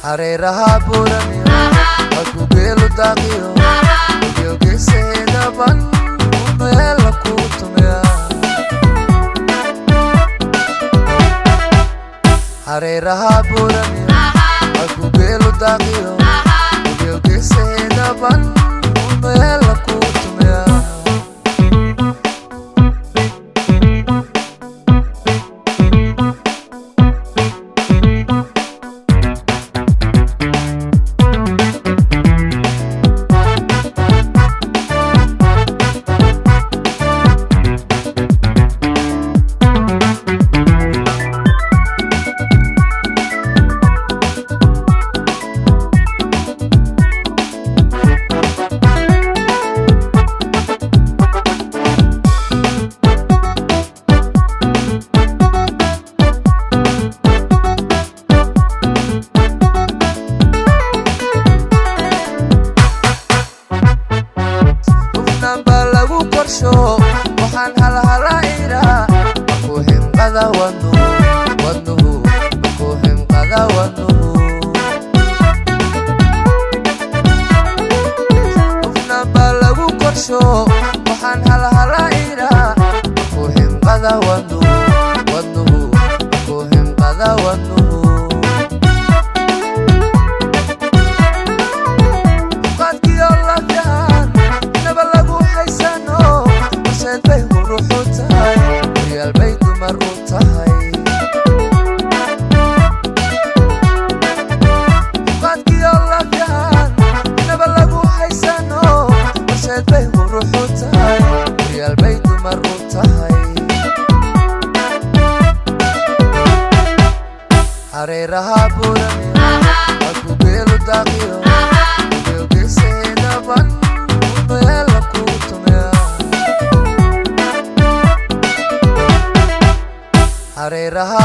Hareraha buraniyo aku gelu daqiyo yo geseda ban mela kutumya Hareraha buraniyo aku gelu daqiyo yo geseda ban mela kutumya waxaan halhalaira aku hinqada wadnuhu aku hinqada wadnuhu qofna baa lagu korsho waxaan halhalaira aku hinqada wadnuhu aku hinqada wadnuhu Hareraha buraniyo aku gelu daqiyo yo geseda ban mela kutumya Hareraha